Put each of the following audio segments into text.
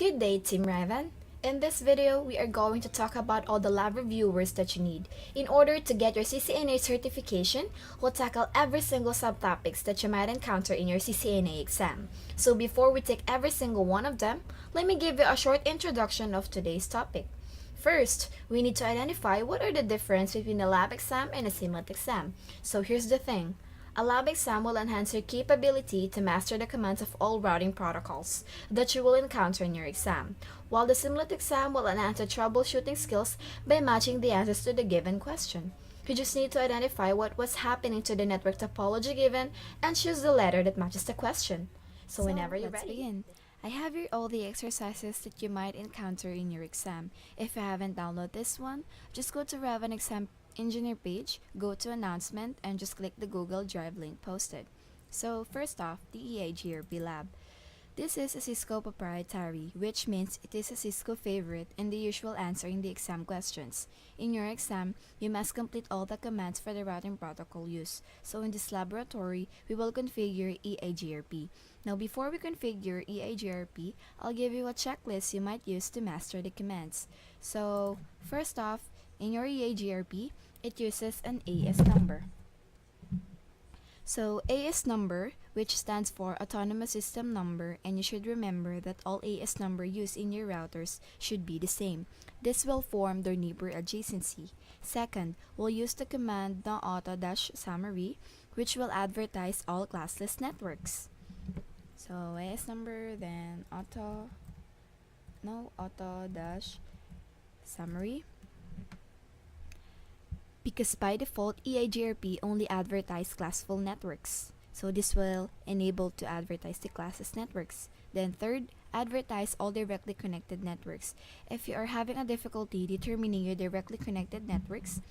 Good day, Team Raven. In this video, we are going to talk about all the lab reviewers that you need. In order to get your CCNA certification, we'll tackle every single subtopics that you might encounter in your CCNA exam. So before we take every single one of them, let me give you a short introduction of today's topic. First, we need to identify what are the difference between a lab exam and a simulate exam. So here's the thing. A lab exam will enhance your capability to master the commands of all routing protocols that you will encounter in your exam, while the simulate exam will enhance your troubleshooting skills by matching the answers to the given question. You just need to identify what was happening to the network topology given and choose the letter that matches the question. So whenever you're ready, begin. I have here all the exercises that you might encounter in your exam. If you haven't downloaded this one, just go to Raven Exam Engineer page, go to announcement, and just click the Google Drive link posted. So first off, the EIGRP lab. This is a Cisco proprietary, which means it is a Cisco favorite and the usual answer in the exam questions. In your exam, you must complete all the commands for the routing protocol use. So in this laboratory, we will configure EIGRP. Now before we configure EIGRP, I'll give you a checklist you might use to master the commands. So first off, in your EIGRP, it uses an AS number. So AS number, which stands for Autonomous System Number, and you should remember that all AS number used in your routers should be the same. This will form their neighbor adjacency. Second, we'll use the command no-auto-summary, which will advertise all classless networks. So AS number, then no-auto-summary. Because by default, EIGRP only advertise classful networks. So this will enable to advertise the classless networks. Then third, advertise all directly connected networks. If you are having a difficulty determining your directly connected networks,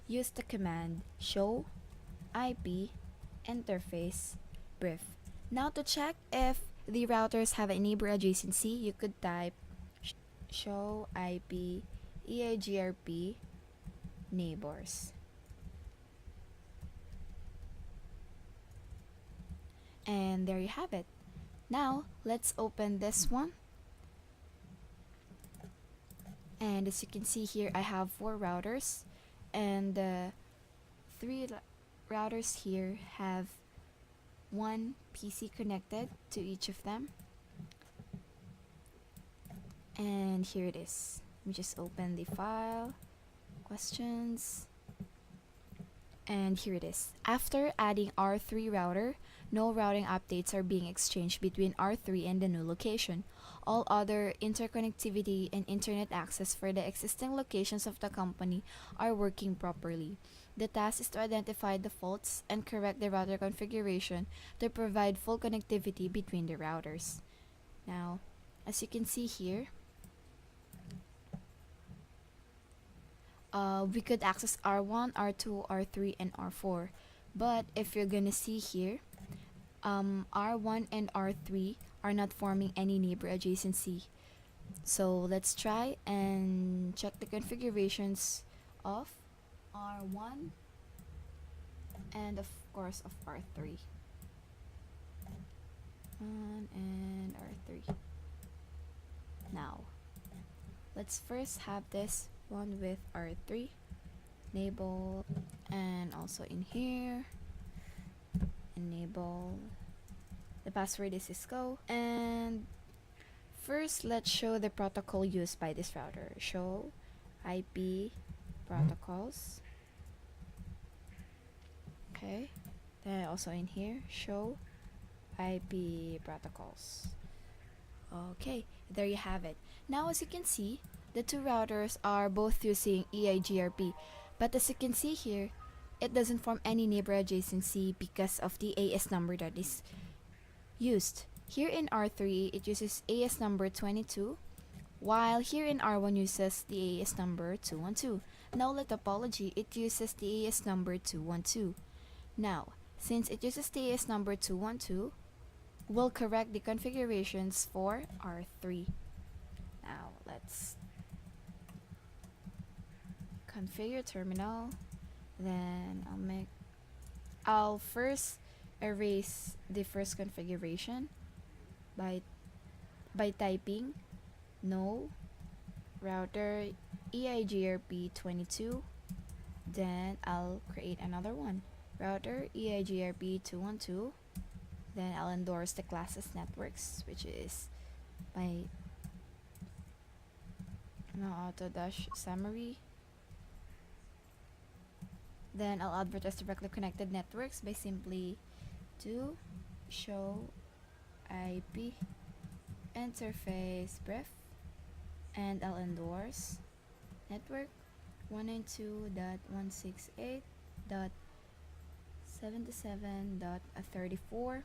use the command show IP interface brief. Now to check if the routers have a neighbor adjacency, you could type show IP EIGRP neighbors. And there you have it. Now let's open this one. And as you can see here, I have 4 routers, and 3 routers here have 1 PC connected to each of them. And here it is. Let me just open the file. Questions, and here it is. After adding R3 router, no routing updates are being exchanged between R3 and the new location. All other interconnectivity and internet access for the existing locations of the company are working properly. The task is to identify the faults and correct the router configuration to provide full connectivity between the routers. Now, as you can see here, we could access R1, R2, R3, and R4. But if you're gonna see here, R1 and R3 are not forming any neighbor adjacency. So let's try and check the configurations of R1 and of course of R3. And R3. Now, let's first have this one with R3 enable, and also in here enable. The password is Cisco, and first let's show the protocol used by this router. Show IP protocols. Okay, then also in here show IP protocols. Okay, there you have it. Now as you can see, the 2 routers are both using EIGRP, but as you can see here, it doesn't form any neighbor adjacency because of the AS number that is used. Here in R3, it uses AS number 22, while here in R1 uses the AS number 212. Now the topology, it uses the AS number 212. Now, since it uses the AS number 212, we'll correct the configurations for R3. Now, let's configure terminal. Then I'll first erase the first configuration by typing no router EIGRP 22, then I'll create another one, router EIGRP 212, then I'll endorse the classes networks, which is my auto dash summary. Then I'll advertise directly connected networks by simply do show IP interface brief, and I'll endorse network 192.168.77.34.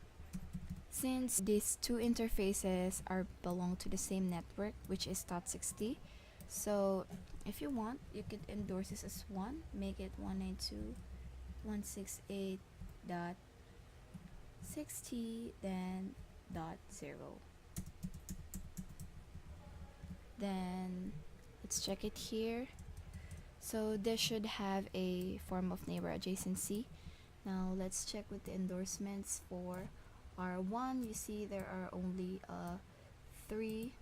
Since these two interfaces are belong to the same network, which is .60, so if you want, you could endorse this as one, make it 192.168.60, then .0. Then let's check it here. So this should have a form of neighbor adjacency. Now let's check with the endorsements for R1. You see there are only 3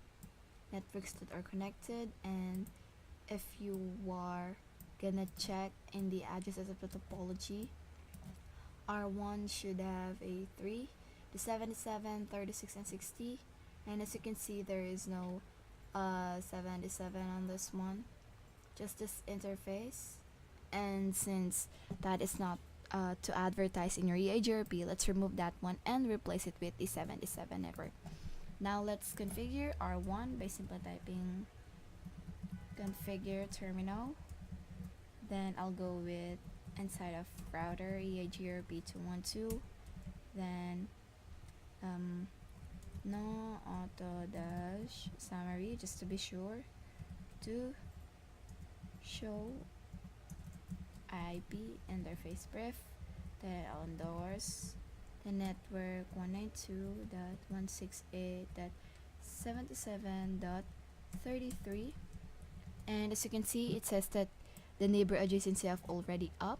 networks that are connected, and if you are gonna check in the addresses of the topology, R1 should have a 3, the 77, 36, and 60, and as you can see there is no 77 on this one, just this interface. And since that is not to advertise in your EIGRP, let's remove that one and replace it with the 77 network. Now let's configure R1 by simply typing configure terminal. Then I'll go with inside of router EIGRP 212, then no auto dash summary, just to be sure, to show IP interface brief, then I'll endorse the network 192.168.77.33, and as you can see it says that the neighbor adjacency have already up.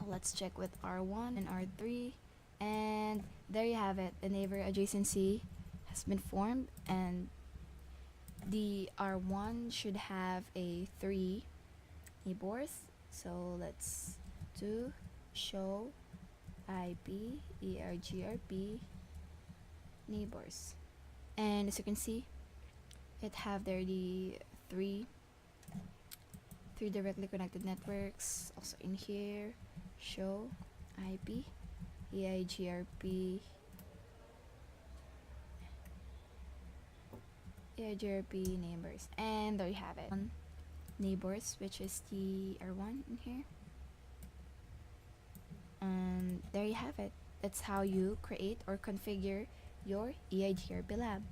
Let's check with R1 and R3, and there you have it, the neighbor adjacency has been formed, and the R1 should have a 3 neighbors. So let's do show IP EIGRP neighbors, and as you can see it have there the 3 directly connected networks. Also in here, show IP EIGRP neighbors, and there you have it, neighbors, which is the R1 in here. And there you have it. That's how you create or configure your EIGRP lab.